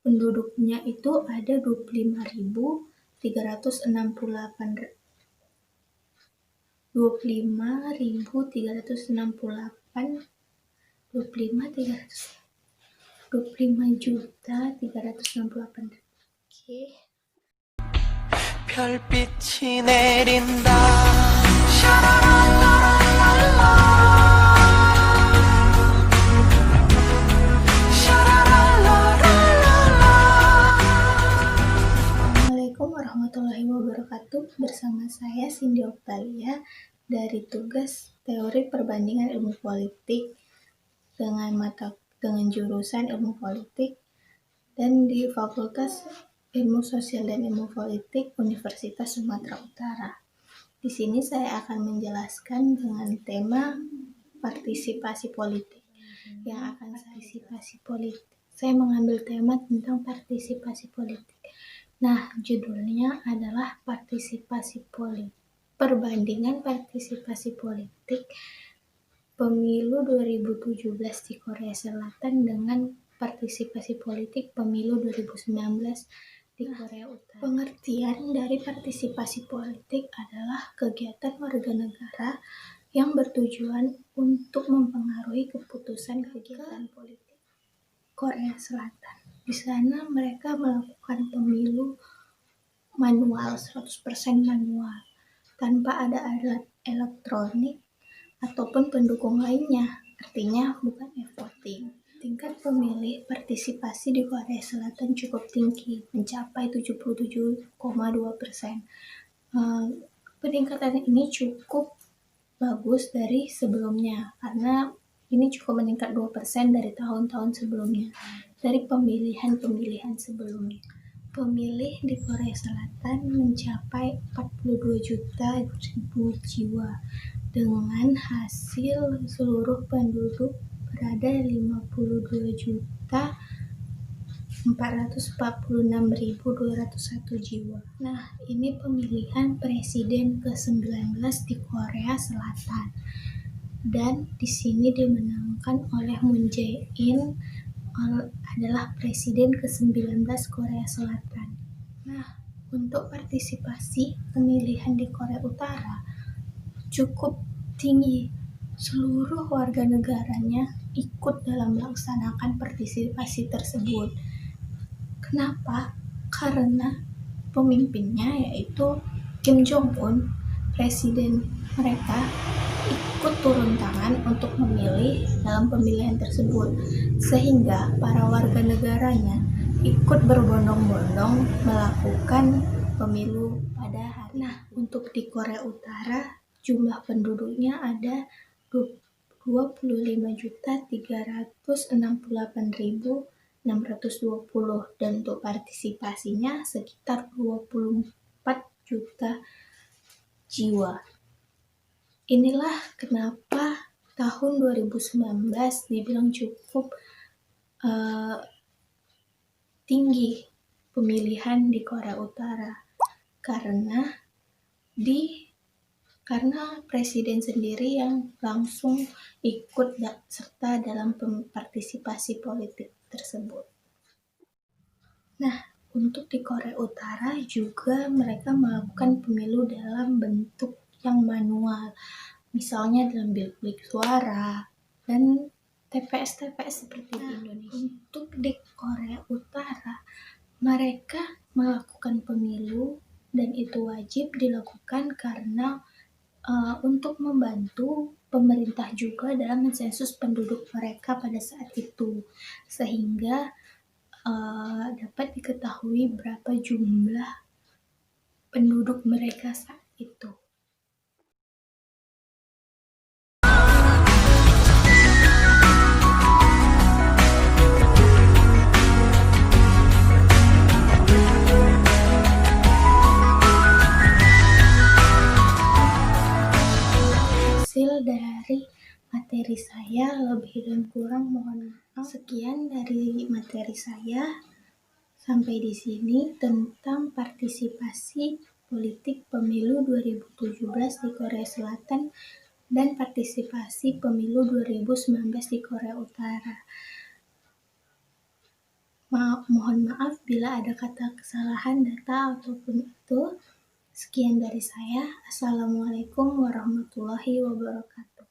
Penduduknya itu ada 25.368 25.368. Oke. 별빛이 내린다. Assalamualaikum warahmatullahi wabarakatuh. Bersama saya Cindy Oktalia dari tugas Teori Perbandingan Ilmu Politik dengan jurusan Ilmu Politik dan di Fakultas Ilmu Sosial dan Ilmu Politik Universitas Sumatera Utara. Di sini saya akan menjelaskan dengan tema partisipasi politik. Saya mengambil tema tentang partisipasi politik. Nah, judulnya adalah partisipasi politik. Perbandingan partisipasi politik pemilu 2017 di Korea Selatan dengan partisipasi politik pemilu 2019 di Korea Utara. Pengertian dari partisipasi politik adalah kegiatan warga negara yang bertujuan untuk mempengaruhi keputusan kegiatan politik Korea Selatan. Di sana mereka melakukan pemilu manual, 100% manual, tanpa ada alat elektronik ataupun pendukung lainnya, artinya bukan e-voting. Tingkat pemilih partisipasi di Korea Selatan cukup tinggi, mencapai 77,2%. Peningkatan ini cukup bagus dari sebelumnya, karena ini cukup meningkat 2% dari tahun-tahun sebelumnya, dari pemilihan sebelumnya. Pemilih di Korea Selatan mencapai 42 juta jiwa, dengan hasil seluruh penduduk berada 52.446.201 jiwa. Nah, ini pemilihan presiden ke-19 di Korea Selatan. Dan di sini dimenangkan oleh Moon Jae-in, adalah presiden ke-19 Korea Selatan. Nah, untuk partisipasi pemilihan di Korea Utara cukup tinggi. Seluruh warga negaranya ikut dalam melaksanakan partisipasi tersebut. Kenapa? Karena pemimpinnya yaitu Kim Jong-un, presiden mereka, ikut turun tangan untuk memilih dalam pemilihan tersebut, sehingga para warga negaranya ikut berbondong-bondong melakukan pemilu pada hari. Nah, untuk di Korea Utara jumlah penduduknya ada 25.368.620 dan untuk partisipasinya sekitar 24 juta jiwa. Inilah kenapa tahun 2019 dibilang cukup tinggi pemilihan di Korea Utara, karena presiden sendiri yang langsung ikut serta dalam partisipasi politik tersebut. Nah, untuk di Korea Utara juga mereka melakukan pemilu dalam bentuk yang manual, misalnya dalam bilik suara dan TPS seperti di Indonesia. Untuk di Korea Utara, mereka melakukan pemilu dan itu wajib dilakukan karena untuk membantu pemerintah juga dalam mensensus penduduk mereka pada saat itu, sehingga dapat diketahui berapa jumlah penduduk mereka saat itu. Hasil dari materi saya, lebih dan kurang mohon maaf. Sekian dari materi saya. Sampai di sini tentang partisipasi politik pemilu 2017 di Korea Selatan dan partisipasi pemilu 2019 di Korea Utara. Mohon maaf bila ada kata kesalahan data ataupun itu. Sekian dari saya. Assalamualaikum warahmatullahi wabarakatuh.